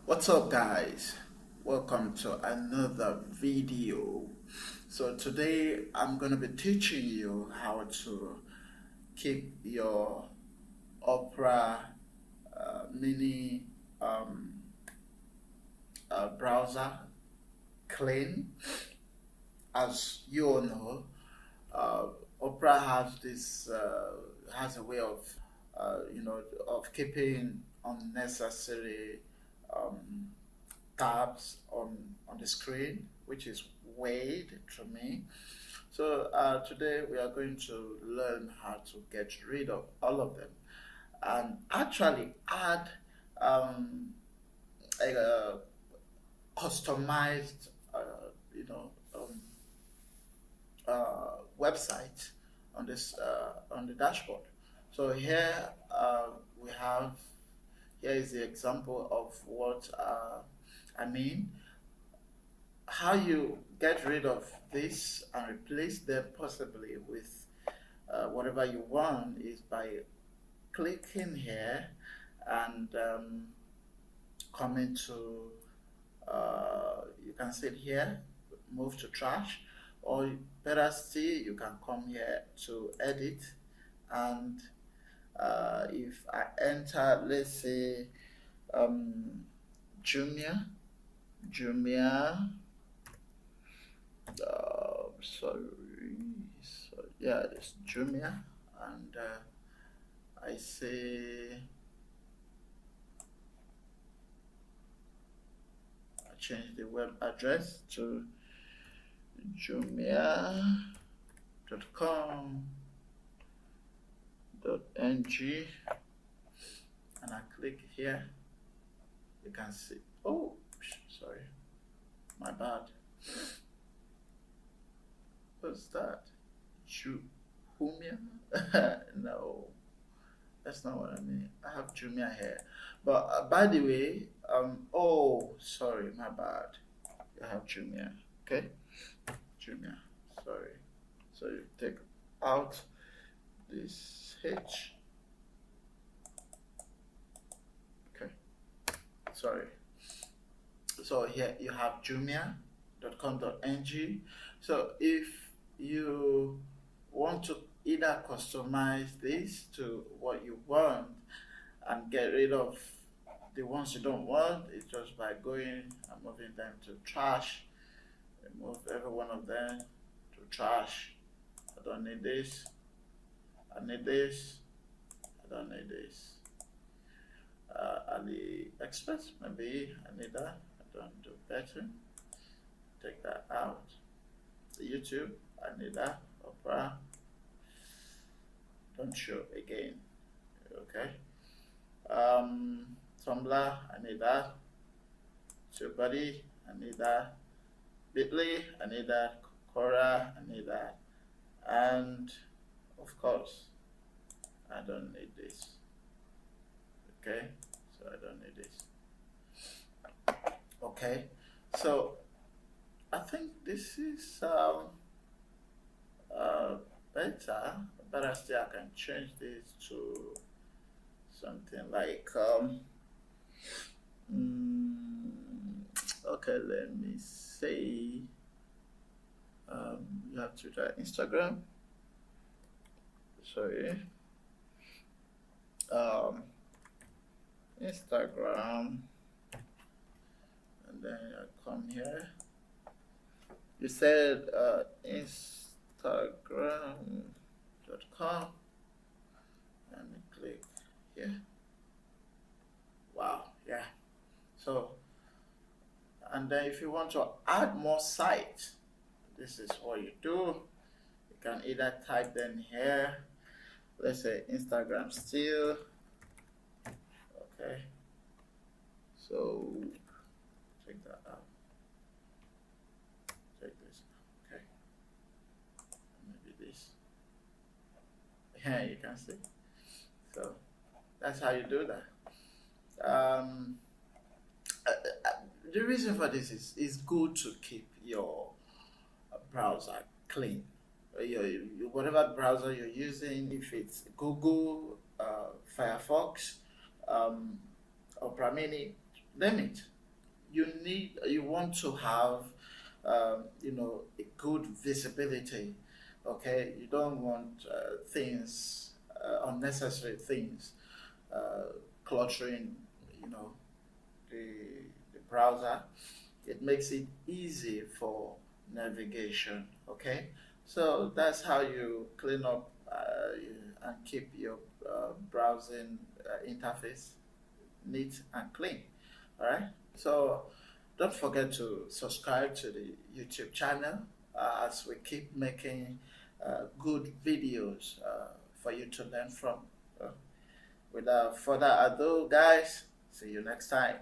What's up, guys? Welcome to another video. So today I'm going to be teaching you how to keep your Opera mini browser clean. As you all know, uh, Opera has a way of of keeping unnecessary um, tabs on the screen, which is weird to me. So today we are going to learn how to get rid of all of them and actually add um, a customized, you know, website on this on the dashboard. So here we have here is the example of what I mean. How you get rid of this and replace them possibly with whatever you want is by clicking here and coming to you can sit here, move to trash, or better still you can come here to edit. And if I enter, let's say Jumia, sorry, so yeah, it's Jumia, and I say I change the web address to jumia.com.ng, and I click here. You can see, oh, sorry, my bad. What's that? Jumia? No, that's not what I mean. I have Jumia here. But by the way, oh, sorry, my bad. I have Jumia. Okay, Jumia. Sorry. So you take out this H. Okay. Sorry. So here you have jumia.com.ng. So if you want to either customize this to what you want and get rid of the ones you don't want, it's just by going and moving them to trash. Remove every one of them to trash. I don't need this. I need this. I don't need this. AliExpress, maybe I need that. I don't do better. Take that out. YouTube, I need that. Opera, don't show again. Okay. Tumblr, I need that. Buddy, I need that. Bitly, I need that. Quora, I need that. And of course, I don't need this. Okay, so I don't need this. Okay, so I think this is better, but I still can change this to something like okay, let me say you have Twitter, Instagram, sorry, Instagram, and then I come here. You said Instagram.com, and click here. Wow, yeah. So, and then if you want to add more sites, this is what you do. You can either type them here. Let's say Instagram still. Okay. So check that out. Check this. Okay. Maybe this. Yeah, you can see. So that's how you do that. The reason for this is it's good to keep your browser clean. Whatever browser you're using, if it's Google, Firefox, um, Opera Mini, name it. You want to have a good visibility. Okay, you don't want things, unnecessary things, cluttering, you know, the browser. It makes it easy for navigation. Okay, so that's how you clean up and keep your browsing interface neat and clean. All right. So don't forget to subscribe to the YouTube channel as we keep making good videos for you to learn from. Uh, Without further ado, guys, see you next time.